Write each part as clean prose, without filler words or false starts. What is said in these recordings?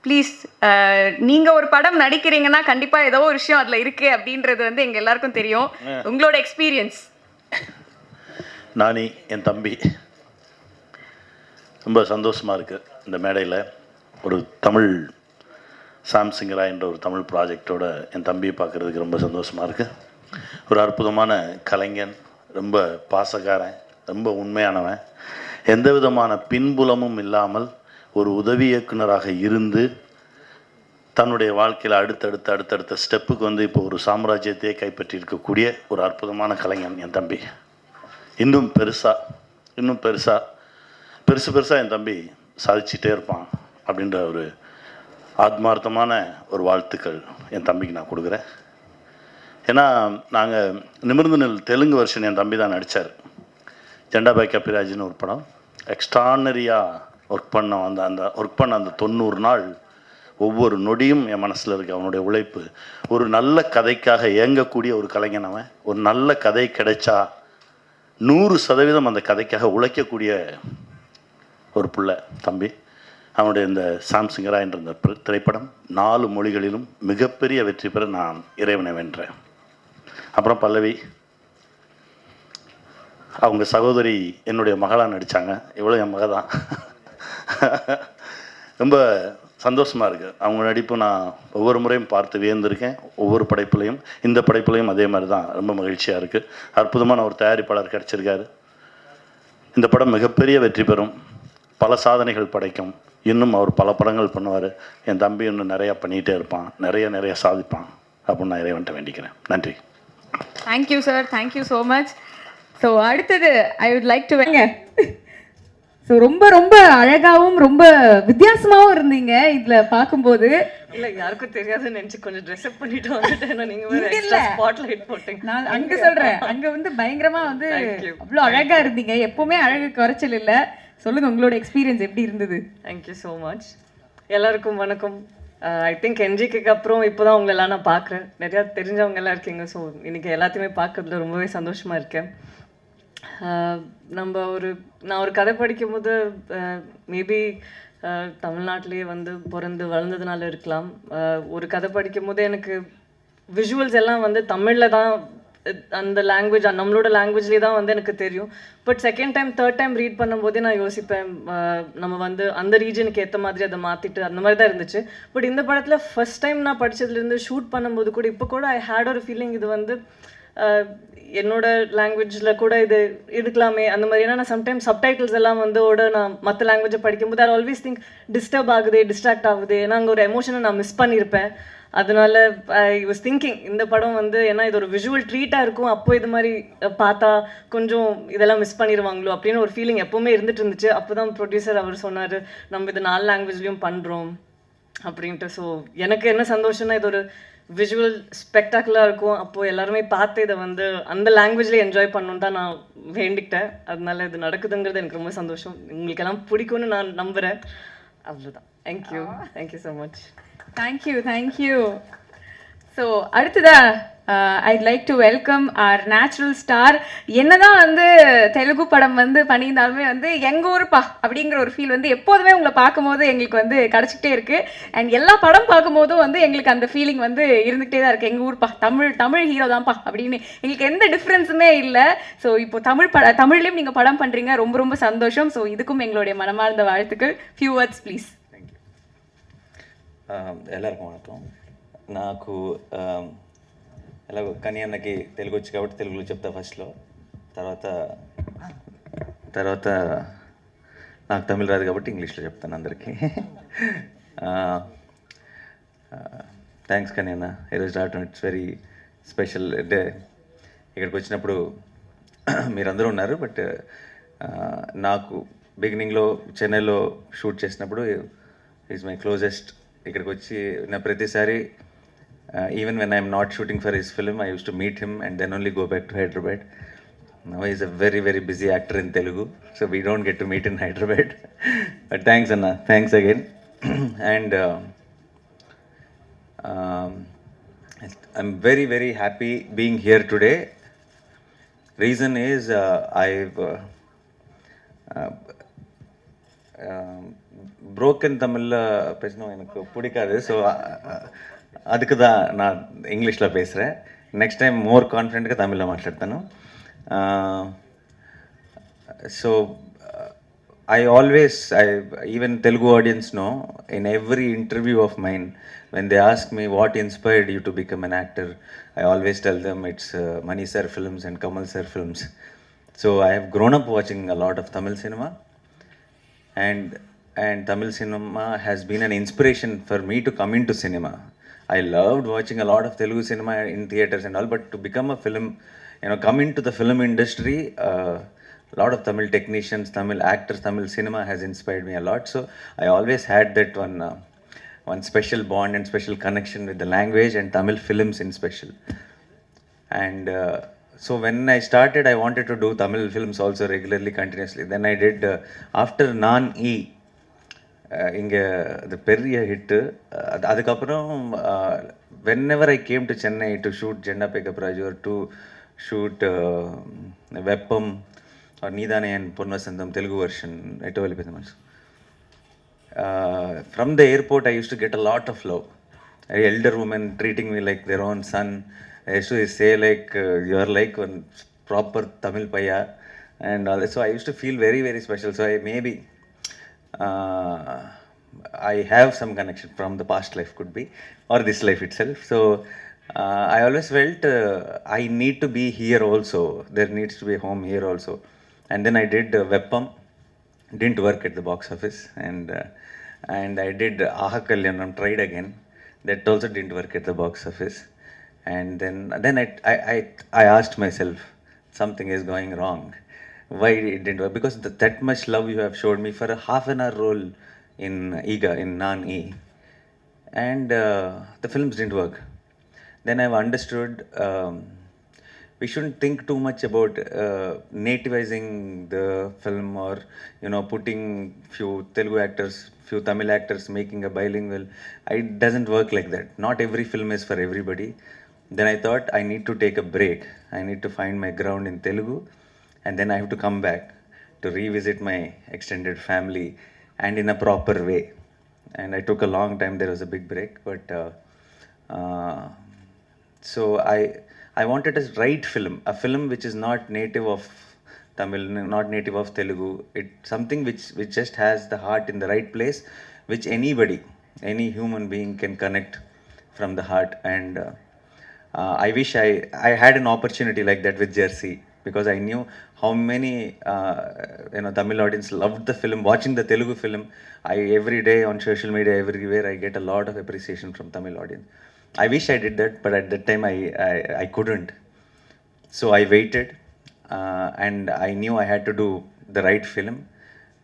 Please நீங்கள் ஒரு படம் நடிக்கிறீங்கன்னா கண்டிப்பாக ஏதோ ஒரு விஷயம் அதில் இருக்குது அப்படின்றது வந்து எங்கள் எல்லாருக்கும் தெரியும். உங்களோட எக்ஸ்பீரியன்ஸ். நானி என் தம்பி ரொம்ப சந்தோஷமாக இருக்குது. இந்த மேடையில் ஒரு தமிழ் சாம்சிங்கரா என்ற ஒரு தமிழ் ப்ராஜெக்டோட என் தம்பியை பார்க்குறதுக்கு ரொம்ப சந்தோஷமாக இருக்குது. ஒரு அற்புதமான கலைஞன், ரொம்ப பாசக்காரன், ரொம்ப உண்மையானவன், எந்த விதமான பின்புலமும் இல்லாமல் ஒரு உதவி இயக்குனராக இருந்து தன்னுடைய வாழ்க்கையில் அடுத்தடுத்த ஸ்டெப்புக்கு வந்து இப்போ ஒரு சாம்ராஜ்யத்தையே கைப்பற்றி இருக்கக்கூடிய ஒரு அற்புதமான கலைஞன் என் தம்பி. இன்னும் பெருசாக என் தம்பி சாதிச்சுட்டே இருப்பான் அப்படின்ற ஒரு ஆத்மார்த்தமான ஒரு வாழ்த்துக்கள் என் தம்பிக்கு நான் கொடுக்குறேன். ஏன்னா நாங்கள் நிமிர்ந்து நெல் தெலுங்கு வருஷன் என் தம்பி தான் நடித்தார். ஜெண்டாபாய் கப்பிராஜின்னு ஒரு படம் எக்ஸ்ட்ரானரியாக ஒர்க் பண்ண அந்த 90 நாள் ஒவ்வொரு நொடியும் என் மனசில் இருக்குது. அவனுடைய உழைப்பு, ஒரு நல்ல கதைக்காக இயங்கக்கூடிய ஒரு கலைஞன் அவன். ஒரு நல்ல கதை கிடைச்சா 100% அந்த கதைக்காக உழைக்கக்கூடிய ஒரு பிள்ளை தம்பி. அவனுடைய இந்த சாம்சிங்கரா என்ற இந்த திரைப்படம் 4 மொழிகளிலும் மிகப்பெரிய வெற்றி பெற நான் இறைவனை வென்றேன். அப்புறம் பல்லவி, அவங்க சகோதரி என்னுடைய மகளாக நடித்தாங்க. இவ்வளோ என் மக தான். ரொம்ப சந்தோஷமாக இருக்குது. அவங்க நடிப்பு நான் ஒவ்வொரு முறையும் பார்த்து வியந்திருக்கேன். ஒவ்வொரு படைப்புலையும், இந்த படைப்புலையும் அதே மாதிரி தான். ரொம்ப மகிழ்ச்சியாக இருக்குது. அற்புதமான ஒரு தயாரிப்பாளர் கிடச்சிருக்காரு. இந்த படம் மிகப்பெரிய வெற்றி பெறும், பல சாதனைகள் படைக்கும். இன்னும் அவர் பல படங்கள் பண்ணுவார். என் தம்பி இன்னும் நிறையா பண்ணிகிட்டே இருப்பான், நிறைய சாதிப்பான் அப்படின்னு நான் இறைவன்ட்ட வேண்டிக்கிறேன். நன்றி. Thank you sir, thank you so much. So அடுத்தது ஐ வுட் லைக் டு வெங்க. ஸோ ரொம்ப ரொம்ப அழகாகவும் ரொம்ப வித்தியாசமாகவும் இருந்தீங்க இதில் பார்க்கும்போது. இல்லை, யாருக்கும் தெரியாதுன்னு நினச்சி கொஞ்சம் ட்ரெஸ்அப் பண்ணிட்டு வந்துட்டேன். நீங்கள் ஸ்பாட்லைட் போட்டீங்க. நான் அங்கே சொல்கிறேன், அங்கே வந்து பயங்கரமாக வந்து அவ்வளோ அழகாக இருந்தீங்க. எப்போவுமே அழகு குறைச்சல் இல்லை. சொல்லுங்கள், உங்களோட எக்ஸ்பீரியன்ஸ் எப்படி இருந்தது? Thank you so much. எல்லாருக்கும் வணக்கம். ஐ திங்க் என்ஜிக்கு அப்புறம் இப்போ தான் உங்களெல்லாம் நான் பார்க்குறேன். நிறையா தெரிஞ்சவங்க எல்லாம் இருக்கீங்க. ஸோ இன்றைக்கி எல்லாத்தையுமே பார்க்கறதுல ரொம்பவே சந்தோஷமாக இருக்கேன். நான் ஒரு கதை படிக்கும் போது மேபி தமிழ்நாட்டிலேயே வந்து பிறந்து வளர்ந்ததுனால இருக்கலாம். ஒரு கதை படிக்கும் போது எனக்கு விஷுவல்ஸ் எல்லாம் வந்து தமிழில் தான், அந்த லாங்குவேஜ் நம்மளோட லாங்குவேஜ்லேயே தான் வந்து எனக்கு தெரியும். But second time third time read பண்ணும்போதே நான் யோசிப்பேன், நம்ம வந்து அந்த ரீஜனுக்கு ஏற்ற மாதிரி அதை மாற்றிட்டு அந்த மாதிரி தான் இருந்துச்சு. பட் இந்த படத்தில் ஃபஸ்ட் டைம் நான் படித்ததுலேருந்து ஷூட் பண்ணும்போது கூட இப்போ கூட ஐ ஹேட் ஒரு ஃபீலிங், இது வந்து என்னோட லாங்குவேஜில் கூட இது இருக்கலாமே அந்த மாதிரி. ஏன்னா நான் சம்டைம்ஸ் சப்டைட்டில்ஸ் எல்லாம் வந்து நான் மற்ற லாங்குவேஜை படிக்கும்போது ஐ ஆல்வேஸ் திங்க் டிஸ்டர்ப் ஆகுது, டிஸ்ட்ராக்ட் ஆகுது, ஏன்னா அங்கே ஒரு எமோஷனை நான் மிஸ் பண்ணியிருப்பேன். அதனால ஐ வாஸ் திங்கிங் இந்த படம் வந்து, ஏன்னா இது ஒரு விஷுவல் ட்ரீட்டாக இருக்கும், அப்போ இது மாதிரி பார்த்தா கொஞ்சம் இதெல்லாம் மிஸ் பண்ணிடுவாங்களோ அப்படின்னு ஒரு ஃபீலிங் எப்போவுமே இருந்துட்டு இருந்துச்சு. அப்போ தான் ப்ரொடியூசர் அவர் சொன்னார், நம்ம இது 4 லாங்குவேஜ்லேயும் பண்ணுறோம் அப்படின்ட்டு. ஸோ எனக்கு என்ன சந்தோஷம்னா, இது ஒரு விஷுவல் ஸ்பெக்டாக்குலராக இருக்கும். அப்போது எல்லாருமே பார்த்து இதை வந்து அந்த லாங்குவேஜ்லேயே என்ஜாய் பண்ணணுன்னு தான் நான் வேண்டிக்கிட்டேன். அதனால இது நடக்குதுங்கிறது எனக்கு ரொம்ப சந்தோஷம். உங்களுக்கெல்லாம் பிடிக்கும்னு நான் நம்புகிறேன். அவ்வளோதான். Thank you so much. Thank you. So அடுத்ததா I'd like to welcome our natural star. என்னதான் வந்து தெலுங்கு படம் வந்து பண்ணியிருந்தாலுமே வந்து எங்கள் ஊருப்பா அப்படிங்கிற ஒரு ஃபீல் வந்து எப்போதுமே உங்களை பார்க்கும்போது எங்களுக்கு வந்து கிடச்சிக்கிட்டே இருக்குது. அண்ட் எல்லா படம் பார்க்கும்போதும் வந்து எங்களுக்கு அந்த ஃபீலிங் வந்து இருந்துகிட்டே தான் இருக்குது. எங்கள் ஊருப்பா, தமிழ் ஹீரோ தான்ப்பா அப்படின்னு எங்களுக்கு எந்த டிஃப்ரென்ஸுமே இல்லை. ஸோ இப்போ தமிழ்லேயும் நீங்கள் படம் பண்ணுறீங்க, ரொம்ப ரொம்ப சந்தோஷம். ஸோ இதுக்கும் எங்களுடைய மனமார்ந்த வாழ்த்துக்கள். Few words please. எல்லாருக்கும் வணக்கம். నాకు ఎలాగో కానీ అన్నకి తెలుగు వచ్చు కాబట్టి తెలుగులో చెప్తా ఫస్ట్లో. తర్వాత నాకు తమిళ రాదు కాబట్టి ఇంగ్లీష్లో చెప్తాను అందరికీ. థ్యాంక్స్ కానీ అన్న, ఈరోజు రావటం ఇట్స్ వెరీ స్పెషల్. అంటే ఇక్కడికి వచ్చినప్పుడు మీరందరూ ఉన్నారు, బట్ నాకు బిగినింగ్లో చెన్నైలో షూట్ చేసినప్పుడు ఈజ్ మై క్లోజెస్ట్. ఇక్కడికి వచ్చి నా ప్రతిసారి even when I'm not shooting for his film, I used to meet him and then only go back to Hyderabad. Now he's a very, very busy actor in Telugu, so we don't get to meet in Hyderabad. But thanks Anna, thanks again. And I'm very, very happy being here today. Reason is broken தமிழில் பேசணும் எனக்கு பிடிக்காது. So அதுக்கு தான் நான் இங்கிலீஷில் பேசுகிறேன். Next time more కాన్ఫిడెంట్గా తమిళ్లో మాట్లాడతాను. So I even Telugu audience know, in every interview of mine, when they ask me what inspired you to become an actor, I always tell them it's Mani Sir films and Kamal Sir films. So I have grown up watching a lot of Tamil cinema, and Tamil cinema has been an inspiration for me to come into cinema. I loved watching a lot of Telugu cinema in theaters and all, but to become a film, come into the film industry, a lot of Tamil technicians, Tamil actors, Tamil cinema has inspired me a lot. So I always had that one special bond and special connection with the language and Tamil films in special. And so when I started, I wanted to do Tamil films also regularly, continuously. Then I did, after Naan-E, இங்கே அது பெரிய hit. அதுக்கப்புறம் whenever I came to Chennai to shoot Jenda Pickup Raju or to shoot Veppam or Needane and Purnasandam Telugu version, from the airport I used to get a lot of love. Elder women treating me like their own son. I used to say like, you are like one proper Tamil paya and all that. So I used to feel very, very special. So I have some connection from the past life, could be, or this life itself. So I always felt I need to be here also. There needs to be a home here also. And then I did Veppam, didn't work at the box office, and I did Aha Kalyanam, tried again. That also didn't work at the box office. And then I asked myself, something is going wrong. Why it didn't work? Because that much love you have showed me for a half an hour role in Iga, in Naan-E, and the films didn't work. Then I've understood we shouldn't think too much about nativizing the film, or putting few Telugu actors, few Tamil actors, making a bilingual. It doesn't work like that. Not every film is for everybody. Then I thought I need to take a break. I need to find my ground in Telugu, and then I have to come back to revisit my extended family and in a proper way. And I took a long time. There was a big break, but so I wanted a right film, a film which is not native of Tamil, not native of Telugu. It's something which just has the heart in the right place, which anybody, any human being can connect from the heart. And I wish I had an opportunity like that with Jersey, because I knew how many Tamil audience loved the film. Watching the Telugu film, every day on social media, everywhere, I get a lot of appreciation from Tamil audience. I wish I did that, but at that time I couldn't. So I waited, and I knew I had to do the right film.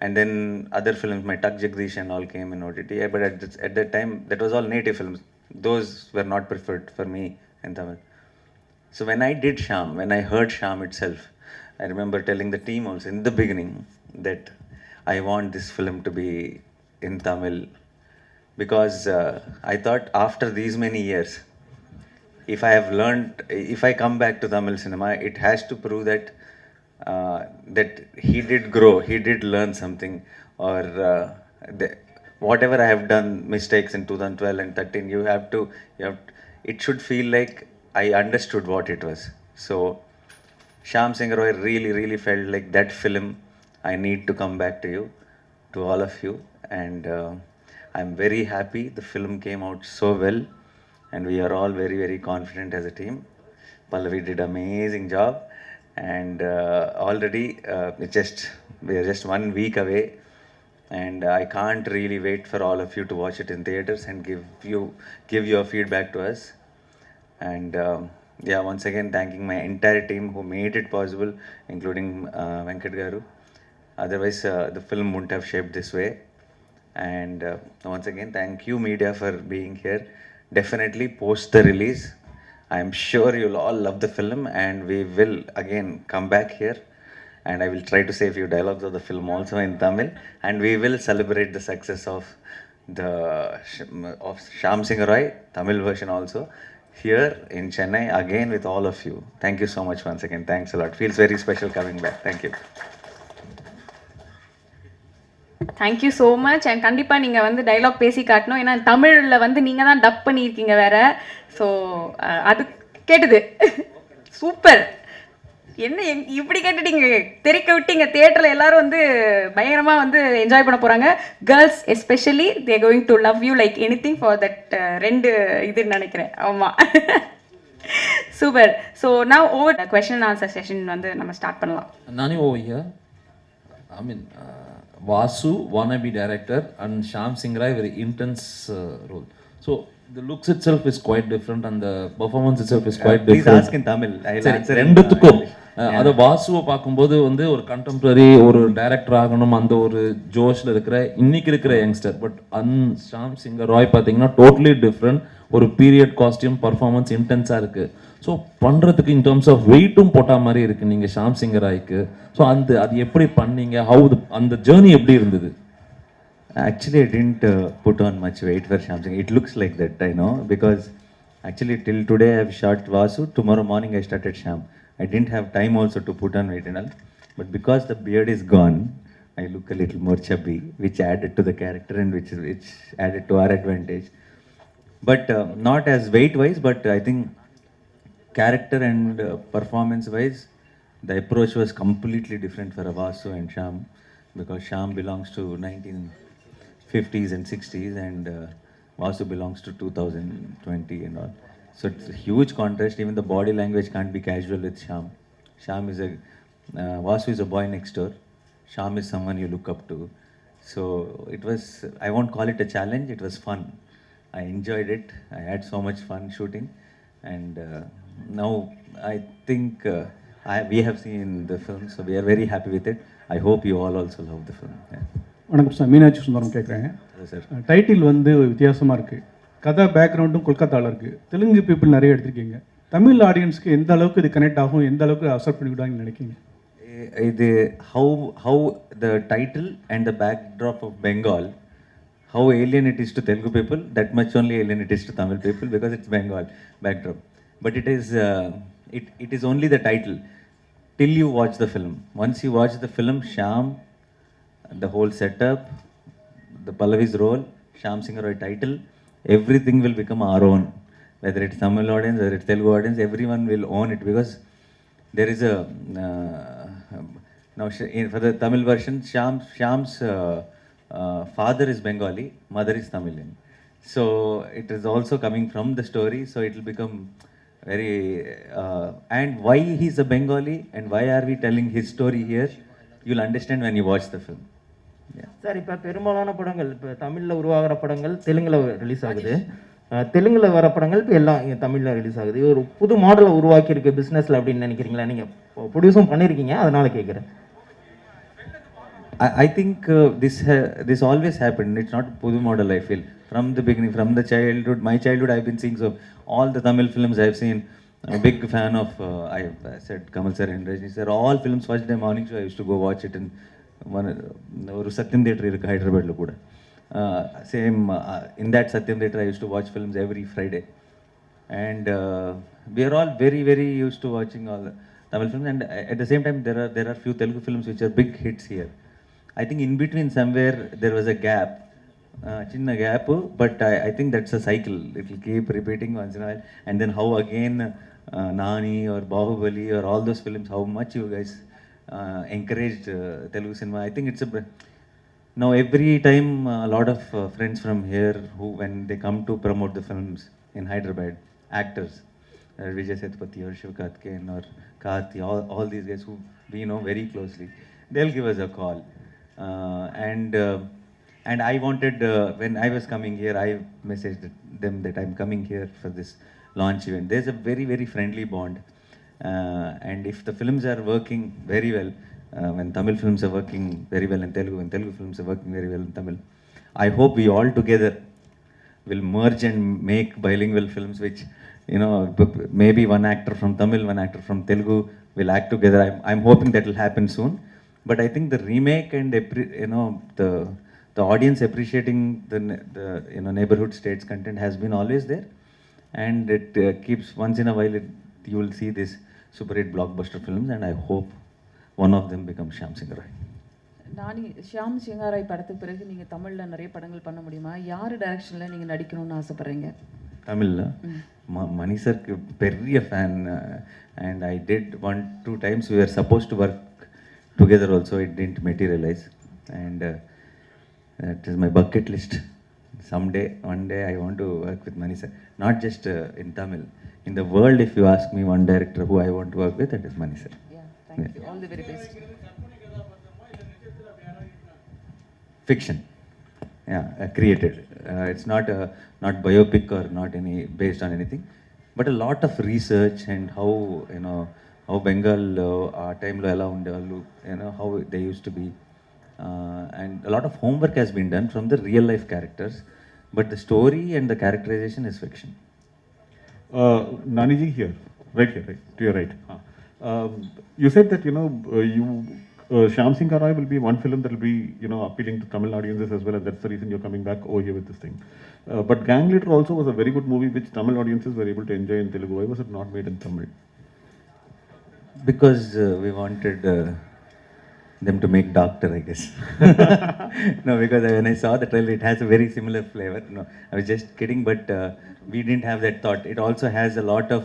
And then other films, my Tak Jagdish and all came in OTT. But at that time, that was all native films. Those were not preferred for me in Tamil. So when I did Sham, when I heard Sham itself, I remember telling the team also in the beginning that I want this film to be in Tamil, because I thought after these many years, if I have learned, if I come back to Tamil cinema, it has to prove that that he did grow, he did learn something, or whatever I have done mistakes in 2012 and 13, it should feel like I understood what it was. So Shyam Singh Roy really, really felt like that film. I need to come back to you, to all of you, and I'm very happy the film came out so well, and we are all very, very confident as a team. Pallavi did amazing job, and already we are just 1 week away, and I can't really wait for all of you to watch it in theaters and give your feedback to us. And once again, thanking my entire team who made it possible, including Venkat Garu. Otherwise, the film wouldn't have shaped this way. And once again, thank you, media, for being here. Definitely post the release, I'm sure you'll all love the film, and we will again come back here, and I will try to say a few dialogues of the film also in Tamil, and we will celebrate the success of Shyam Singh Roy Tamil version also here in Chennai again with all of you. Thank you so much once again. Thanks a lot. Feels very special coming back. Thank you. Thank you so much. And கண்டிப்பாக நீங்கள் வந்து dialogue பேசி காட்டணும். ஏன்னா தமிழில் வந்து நீங்கள் தான் டப் பண்ணியிருக்கீங்க வேற. ஸோ அது கேட்டுது. சூப்பர். என்ன இப்படி கேட்டுட்டீங்க, தெறிக்க விட்டீங்க. தியேட்டரில் எல்லாரும் வந்து பயங்கரமாக வந்து என்ஜாய் பண்ண போகிறாங்க. Girls especially they going to love you like any thing for that 2 இதுன்னு நினைக்கிறேன். ஆமாம். சூப்பர். ஸோ நான் over question and answer session வந்து நம்ம ஸ்டார்ட் பண்ணலாம். Nani over here. I mean, Vasu, wannabe director, and Shyam Singh Rai, very intense role. So the looks itself is quite different, and the performance itself is quite Please different. ask in Tamil. I'll சரி, answer in ரெண்டுத்துக்கும் English. அதை வாசுவை பார்க்கும்போது வந்து ஒரு contemporary ஒரு director ஆகணும் அந்த ஒரு ஜோஷ்ல இருக்கிற இன்னைக்கு இருக்கிற யங்ஸ்டர். பட் ஷாம் சிங் ராய் பார்த்தீங்கன்னா டோட்டலி டிஃப்ரெண்ட். ஒரு பீரியட் காஸ்டியூம் பர்ஃபார்மன்ஸ் இன்டென்ஸாக இருக்கு. ஸோ பண்ணுறதுக்கு இன் டர்ம்ஸ் ஆஃப் வெயிட்டும் போட்டா மாதிரி இருக்கு நீங்கள் ஷாம் சிங் ராய்க்கு. ஸோ அது எப்படி பண்ணீங்க? ஹவு அந்த ஜேர்னி எப்படி இருந்தது? Actually, I didn't put on much weight for Shyam Singh. It looks like that, I know, because actually till today I have shot Vasu. Tomorrow morning I started Shyam. I didn't have time also to put on weight and all. But because the beard is gone, I look a little more chubby, which added to the character and which added to our advantage. But not as weight-wise, but I think character and performance-wise, the approach was completely different for Vasu and Shyam, because Shyam belongs to 1950s and 60s, and Vasu belongs to 2020 and all. So it's a huge contrast. Even the body language can't be casual with Shyam. Shyam is Vasu is a boy next door. Shyam is someone you look up to. So it was, I won't call it a challenge, it was fun. I enjoyed it. I had so much fun shooting. And now I think we have seen the film, so we are very happy with it. I hope you all also love the film. Yeah. வணக்கம் sir, Meenakshi Sundaram கேட்குறேன். Sir. Title வந்து வித்தியாசமாக இருக்குது. கதை பேக்ரவுண்டும் கொல்கத்தாவில் இருக்குது. Telugu people நிறைய எடுத்திருக்கீங்க. தமிழ் ஆடியன்ஸ்க்கு எந்த அளவுக்கு இது கனெக்ட் ஆகும், எந்த அளவுக்கு accept பண்ணிவிடுவாங்கன்னு நினைக்கிங்க? How the title and the backdrop of Bengal, how alien it is to Telugu people, that much only alien it is to Tamil people, because it's Bengal backdrop. But it is only the title till you watch the film. Once you watch the film, Shyam, the whole setup, the Pallavi's role, Shyam Singh Roy title, everything will become our own. Whether it's Tamil audience, whether it's Telugu audience, everyone will own it, because there is a now for the Tamil version, Shyam's father is Bengali, mother is Tamilian. So it is also coming from the story. So it will become very and why he's a Bengali and why are we telling his story here? You'll understand when you watch the film. Sir, இப்போ பெரும்பாலான படங்கள் இப்போ தமிழில் உருவாகிற படங்கள் தெலுங்கில் release ஆகுது. தெலுங்கில் வர படங்கள் இப்போ எல்லாம் தமிழில் ரிலீஸ் ஆகுது. ஒரு புது மாடலை உருவாக்கியிருக்கு பிஸ்னஸில் அப்படின்னு நினைக்கிறீங்களா? நீங்கள் ப்ரொடியூஸும் பண்ணியிருக்கீங்க, அதனால் கேட்குறேன். I think this always happened. It's not Pudu model, I feel. From the beginning, from the childhood, my childhood, I've been seeing so all the Tamil films I've seen. I'm a big fan of, I said Kamal sir and Rajni sir. All films first day morning show, I used to go watch it in Satyam Theatre in Hyderabad. Same, in that Satyam Theatre, I used to watch films every Friday. And we are all very, very used to watching all the Tamil films. And at the same time, there are few Telugu films which are big hits here. I think in between somewhere there was a gap, chinna gap, but I think that's a cycle. It will keep repeating once in a while. And then how again Nani or Bahubali or all those films, how much you guys encouraged Telugu cinema. I think it's now every time a lot of friends from here who, when they come to promote the films in Hyderabad, actors, Vijay Sethupathi or Shiv Karthikeyan or Karthi, all these guys who we know very closely, they'll give us a call. And I wanted, when I was coming here, I messaged them that I'm coming here for this launch event. There's a very, very friendly bond. And if the films are working very well, when Tamil films are working very well in Telugu, and Telugu films are working very well in Tamil, I hope we all together will merge and make bilingual films, which, you know, maybe one actor from Tamil, one actor from Telugu will act together. I'm hoping that will happen soon. But I think the remake and the audience appreciating the neighborhood states content has been always there, and it keeps once in a while you will see this super hit blockbuster films, and I hope one of them becomes Shyam Singh Roy. நானி ஷியாம் சிங்காராய் படத்துக்கு பிறகு நீங்கள் தமிழில் நிறைய படங்கள் பண்ண முடியுமா? யார் டைரக்ஷனில் நீங்கள் நடிக்கணும்னு ஆசைப்பட்றீங்க? தமிழில் மணி சருக்கு பெரிய fan and I did 1-2 times we were supposed to work together also. It didn't materialize and that is my bucket list. Someday, one day I want to work with Mani sir. Not just in Tamil. In the world, if you ask me one director who I want to work with, that is Mani sir. Yeah, thank you. All the very best. Fiction. Yeah, created. It's not biopic or not any based on anything, but a lot of research and how how Bengal our time lo ela undevallu, how they used to be, and a lot of homework has been done from the real life characters, but the story and the characterization is fiction. Naniji here, right here, right to your right. You said that Shyam Singh Aroy will be one film that will be appealing to Tamil audiences as well, and that's the reason you're coming back over here with this thing. But Gang Leader also was a very good movie which Tamil audiences were able to enjoy in Telugu. Why was it not made in Tamil? Because we wanted them to make Doctor, I guess. No, because when I saw the trailer, it has a very similar flavor. No, I was just kidding, but we didn't have that thought. It also has a lot of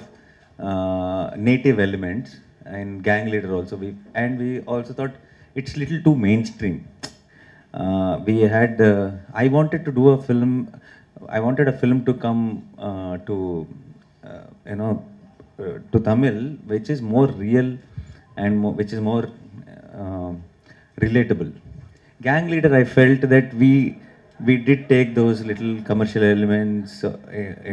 native elements, and Gang Leader also. We also thought it's little too mainstream. We had. I wanted to do a film. I wanted a film to come to Tamil, which is more real and which is more relatable. Gang Leader, I felt that we did take those little commercial elements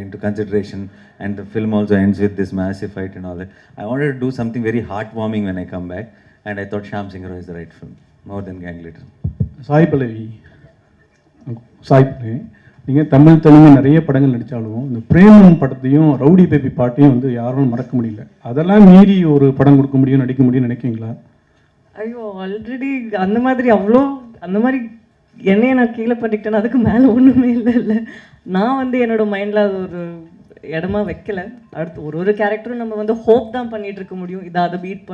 into consideration, and the film also ends with this massive fight and all that. I wanted to do something very heartwarming when I come back, and I thought Shyam Singh Aroy is the right film, more than Gang Leader. Sai Pallavi, நீங்கள் தமிழ் தெலுங்கு நிறைய படங்கள் நடித்தாலும் இந்த பிரேமம் படத்தையும் rowdy baby பாட்டையும் வந்து யாரும் மறக்க முடியல. அதெல்லாம் மீறி ஒரு படம் கொடுக்க முடியும், நடிக்க முடியும்னு நினைக்கிறீங்களா? ஐயோ, ஆல்ரெடி அந்த மாதிரி என்னையே நான் கீழே பண்ணிக்கிட்டேன். அதுக்கு மேலே ஒன்றுமே இல்லை. நான் என்னோட மைண்டில் அது ஒரு இடமா வைக்கல. அடுத்து ஒரு கேரக்டரும் நம்ம ஹோப் தான் பண்ணிட்டு இருக்க முடியும். அதை பீட்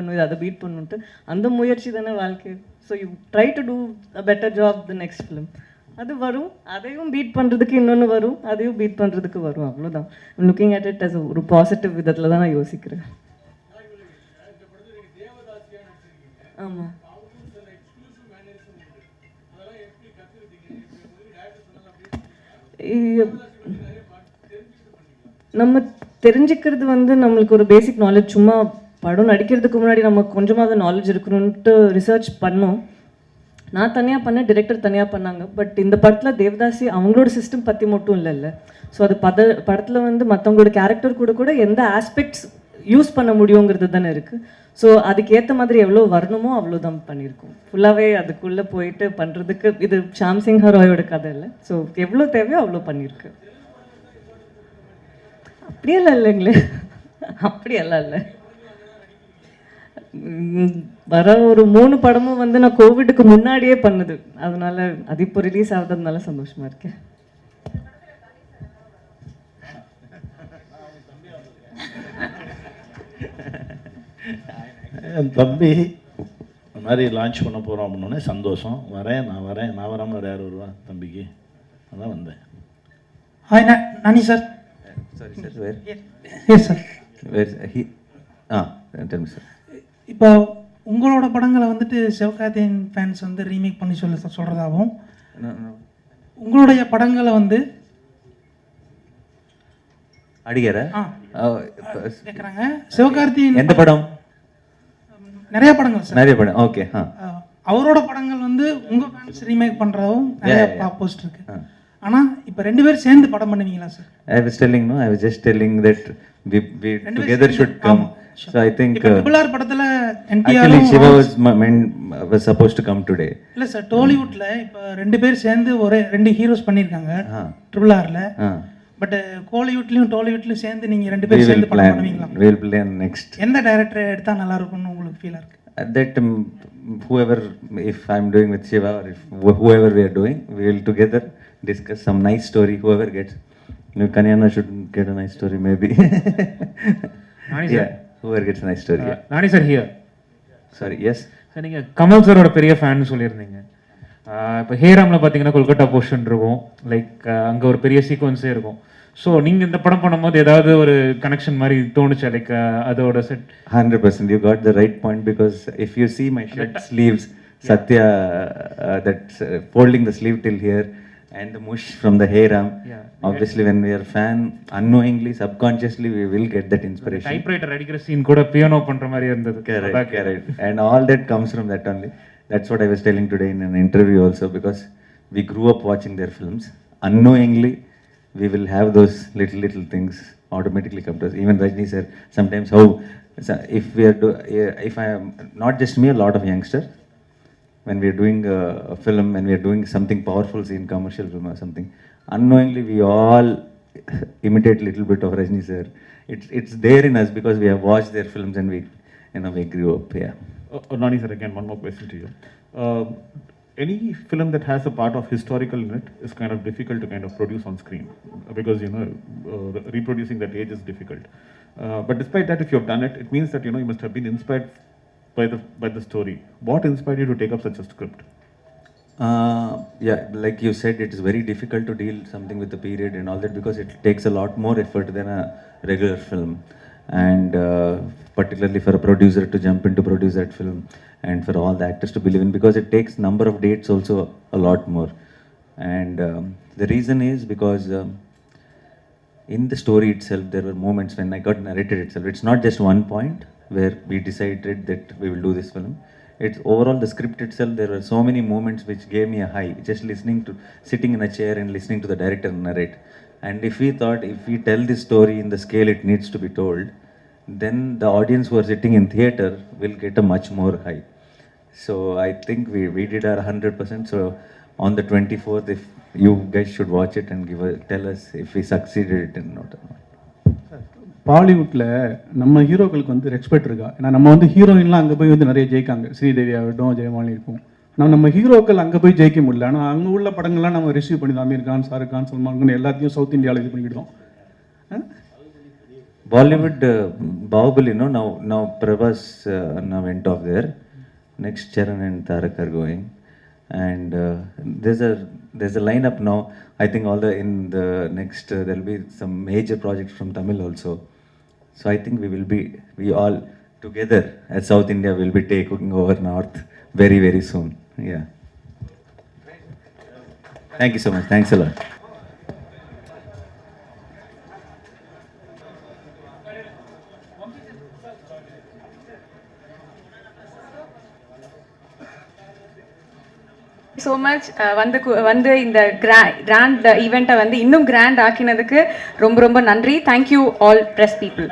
பண்ணுன்ட்டு அந்த முயற்சி தானே வாழ்க்கை. So you try to do a better job the next film. அது வரும், அதையும் பீட் பண்ணுறதுக்கு இன்னொன்று வரும், அதையும் பீட் பண்ணுறதுக்கு வரும். அவ்வளோதான். லுக்கிங் அட் இட் அஸ் ஒரு பாசிட்டிவ் விதத்தில் தான் நான் யோசிக்கிறேன். ஆமாம், நம்ம தெரிஞ்சுக்கிறது நம்மளுக்கு ஒரு பேசிக் நாலேஜ். சும்மா படம் நடிக்கிறதுக்கு முன்னாடி நம்ம கொஞ்சமாவது நாலேஜ் இருக்கணும்ன்ட்டு ரிசர்ச் பண்ணோம். நான் தனியாக பண்ணேன், டிரெக்டர் தனியாக பண்ணாங்க. பட் இந்த படத்தில் தேவதாசி அவங்களோட சிஸ்டம் பற்றி மட்டும் இல்லைல்ல. ஸோ அது படத்தில் மற்றவங்களோட கேரக்டர் கூட எந்த ஆஸ்பெக்ட்ஸ் யூஸ் பண்ண முடியுங்கிறது தானே இருக்குது. ஸோ அதுக்கேற்ற மாதிரி எவ்வளோ வரணுமோ அவ்வளோ தான் பண்ணியிருக்கோம். ஃபுல்லாகவே அதுக்குள்ளே போயிட்டு பண்ணுறதுக்கு இது ஷாம் சிங் ராயோட கதை இல்லை. ஸோ எவ்வளோ தேவையோ அவ்வளோ பண்ணியிருக்கு. அப்படியெல்லாம் இல்லைங்களே, அப்படியெல்லாம் இல்லை. வர ஒரு 3 படமும் நான் கோவிடுக்கு முன்னாடியே பண்ணுது. அதனால அது இப்போ ரிலீஸ் ஆகுறதுனால சந்தோஷமா இருக்கேன். என் தம்பி இந்த மாதிரி லான்ச் பண்ண போகிறோம் அப்படின்னோடனே சந்தோஷம். நான் வராமல் வேறு யார் வருவா தம்பிக்கு? அதான் வந்தேன். Hi Nani sir. Sorry sir, where? Yes sir. Where he? Tell me sir. இப்போ உங்களோட படங்களை சிவகார்த்திகேயன் ஃபேன்ஸ் ரீமேக் பண்ணி சொல்கிறதாகவும், உங்களுடைய படங்களை அடிக்கிற கேட்குறாங்க. சிவகார்த்திகேயன் எந்த படம்? நிறைய படங்கள் சார். நிறைய படம். ஓகே. அவரோட படங்கள் உங்கள் ஃபேன்ஸ் ரீமேக் பண்ணுறதும் நிறைய போஸ்ட் இருக்கு. ஆனால் இப்போ 2 பேரும் சேர்ந்து படம் பண்ணுவீங்களா sir? I was just telling that we together should come. So I think triple படத்துல actually Shiva was supposed to come today. இல்ல சார், டோலிவுட்ல இப்போ 2 பேர் சேர்ந்து ஒரே 2 ஹீரோஸ் பண்ணிருக்காங்க ட்ரிபிள் ஆர்ல. பட் கோலிவுட்லயும் டோலிவுட்லயும் சேர்ந்து நீங்க 2 பேர் சேர்ந்து படம் பண்ணுவீங்களா? We will plan next. எந்த டைரக்டர் எடுத்தா நல்லா இருக்கும்னு உங்களுக்கு ஃபீல் இருக்கு? That whoever, if I'm doing with Shiva or if whoever we are doing, we will together discuss some nice story. Whoever gets, Kanyana should get a nice story maybe. Nani sir? Yeah, whoever gets a nice story. Nani sir here. Sorry, yes. நீங்கள் கமல் சாரோட பெரிய fan சொல்லியிருந்தீங்க. இப்போ ஹேராமில் பார்த்தீங்கன்னா Kolkata portion இருக்கும், like அங்கே ஒரு பெரிய சீக்வன்ஸே இருக்கும். ஸோ நீங்கள் இந்த படம் பண்ணும்போது ஏதாவது ஒரு கனெக்ஷன் மாதிரி தோணுச்சா, லைக் அதோட set? 100%, you got the right point, because if you see my shirt sleeves, Satya, that's folding the sleeve till here, and the mush from the Heyram. Obviously, when we are fan, unknowingly, subconsciously, we will get that inspiration. Typewriter அடிக்கிற scene கூட piano பண்ணுற மாதிரி இருந்தது. Correct. And all that comes from that only. That's what I was telling today in an interview also, because we grew up watching their films. Unknowingly, we will have those little things automatically come to us. Even Rajni sir, sometimes if I am, not just me, a lot of youngsters, when we are doing a film, when we are doing something powerful scene, commercial film or something, unknowingly we all imitate little bit of Rajni sir. It's there in us because we have watched their films and we grew up. Yeah. Nani sir, again, one more question to you. Any film that has a part of historical in it is kind of difficult to kind of produce on screen, because reproducing that age is difficult. But despite that, if you have done it, it means that you must have been inspired by the story. What inspired you to take up such a script? Yeah, like you said, it is very difficult to deal something with the period and all that, because it takes a lot more effort than a regular film, and particularly for a producer to jump in to produce that film, and for all the actors to believe in, because it takes number of dates also a lot more. And the reason is because in the story itself, there were moments when I got narrated itself. It's not just one point where we decided that we will do this film. It's overall the script itself. There were so many moments which gave me a high, just sitting in a chair and listening to the director narrate. And if we thought, if we tell this story in the scale it needs to be told, then the audience who are sitting in theater will get a much more high. So I think we did our 100%. So on the 24th, if you guys should watch it and tell us if we succeeded it or not. பாலிவுட்டில் நம்ம ஹீரோக்களுக்கு வந்து respect இருக்கா? ஏன்னா நம்ம வந்து ஹீரோயின்லாம் அங்கே போய் வந்து நிறைய ஜெயிக்காங்க, ஸ்ரீதேவி ஆகட்டும், ஜெயமாலினி இருக்கும். ஆனால் நம்ம ஹீரோக்கள் அங்கே போய் ஜெயிக்க முடியல. ஆனால் அங்கே உள்ள படங்கள்லாம் நம்ம ரிசீவ் பண்ணி அமீர் கான், ஷாருக் கான், சல்மான் கான் எல்லாத்தையும் சவுத் இந்தியாவில் இது பண்ணிக்கிட்டோம். Bollywood, Bahubali, now Prabhas now went off there. Next Charan and Tarak are going, and there's a lineup now. I think in the next there will be some major projects from Tamil also. So I think we all together as South India will be taking over North very, very soon. Yeah. Thank you so much. Thanks a lot. So much வந்து இந்த grand ஈவெண்ட்டை வந்து இன்னும் grand ஆக்கினதுக்கு ரொம்ப ரொம்ப நன்றி. Thank you all press people.